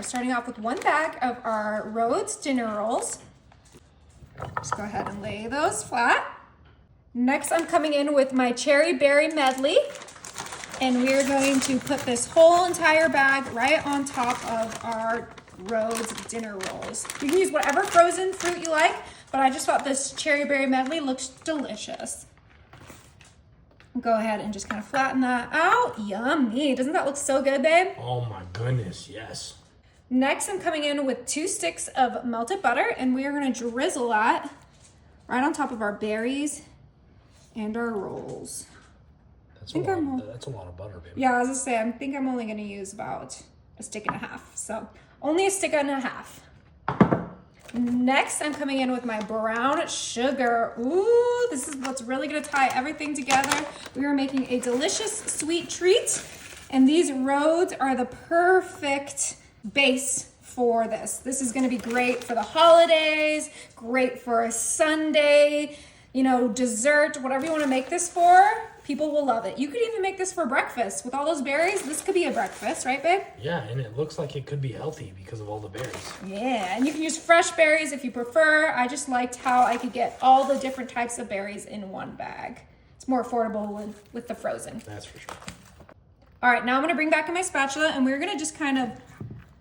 starting off with one bag of our Rhodes dinner rolls. Just go ahead and lay those flat. Next, I'm coming in with my cherry berry medley. And we're going to put this whole entire bag right on top of our Rhodes dinner rolls. You can use whatever frozen fruit you like, but I just thought this cherry berry medley looks delicious. Go ahead and just kind of flatten that out. Yummy. Doesn't that look so good, babe? Oh my goodness, yes. Next, I'm coming in with 2 sticks of melted butter, and we are going to drizzle that right on top of our berries and our rolls. That's a lot of butter, baby. Yeah, I was gonna say, I think I'm only gonna use about a stick and a half. So only a stick and a half. Next, I'm coming in with my brown sugar. Ooh, this is what's really gonna tie everything together. We are making a delicious sweet treat. And these Rhodes are the perfect base for this. This is gonna be great for the holidays, great for a Sunday, you know, dessert, whatever you wanna make this for. People will love it. You could even make this for breakfast. With all those berries, this could be a breakfast, right, babe? Yeah, and it looks like it could be healthy because of all the berries. Yeah, and you can use fresh berries if you prefer. I just liked how I could get all the different types of berries in one bag. It's more affordable with the frozen. That's for sure. All right, now I'm gonna bring back in my spatula and we're gonna just kind of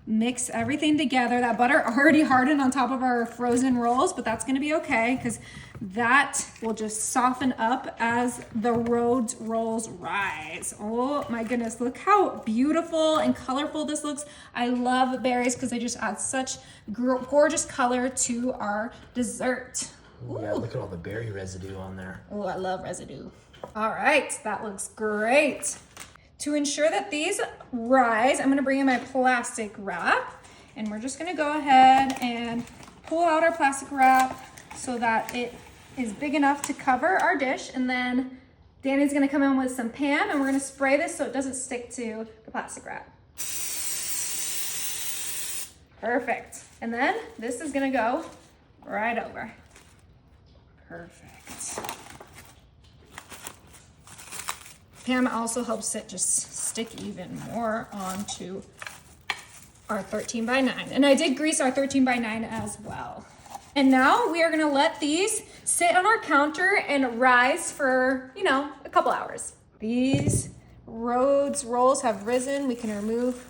mix everything together. That butter already hardened on top of our frozen rolls, but that's gonna be okay because that will just soften up as the Rhodes rolls rise. Oh my goodness, look how beautiful and colorful this looks. I love berries because they just add such gorgeous color to our dessert. Ooh, yeah, look at all the berry residue on there. Oh, I love residue. All right, that looks great. To ensure that these rise, I'm gonna bring in my plastic wrap and we're just gonna go ahead and pull out our plastic wrap so that it is big enough to cover our dish. And then Danny's gonna come in with some Pam and we're gonna spray this so it doesn't stick to the plastic wrap. Perfect. And then this is gonna go right over. Perfect. Pam also helps it just stick even more onto our 13 by 9. And I did grease our 13 by 9 as well. And now we are gonna let these sit on our counter and rise for, you know, a couple hours. These Rhodes rolls have risen. We can remove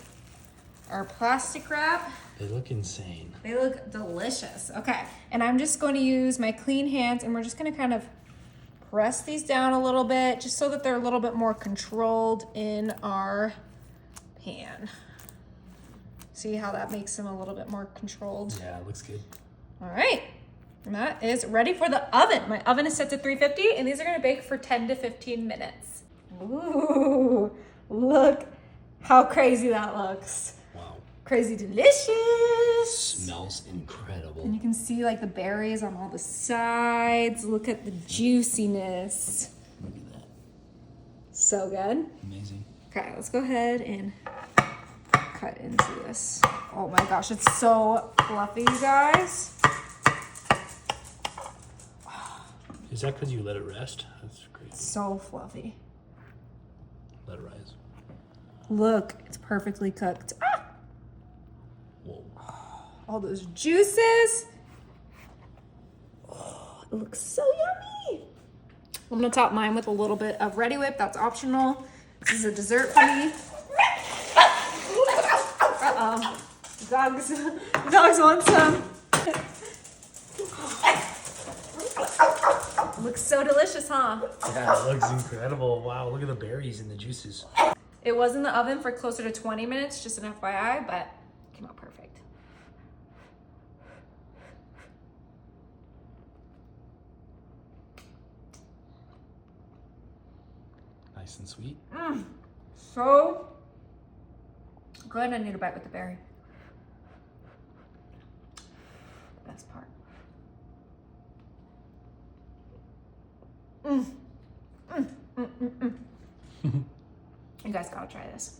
our plastic wrap. They look insane. They look delicious. Okay, and I'm just going to use my clean hands and we're just gonna kind of press these down a little bit just so that they're a little bit more controlled in our pan. See how that makes them a little bit more controlled? Yeah, it looks good. All right, and that is ready for the oven. My oven is set to 350 and these are gonna bake for 10 to 15 minutes. Ooh, look how crazy that looks. Wow. Crazy delicious. Smells incredible. And you can see like the berries on all the sides. Look at the juiciness. Look at that. So good. Amazing. Okay, let's go ahead and cut into this. Oh my gosh, it's so fluffy, you guys. Is that because you let it rest? That's crazy. So fluffy. Let it rise. Look, it's perfectly cooked. Ah! Whoa. All those juices. Oh, it looks so yummy. I'm gonna top mine with a little bit of Ready Whip. That's optional. This is a dessert for me. Uh-oh. Dogs want some. Looks so delicious, huh? Yeah, it looks incredible. Wow, look at the berries and the juices. It was in the oven for closer to 20 minutes, just an FYI, but it came out perfect. Nice and sweet. So good. I need a bite with the berry. Best part. You guys gotta try this.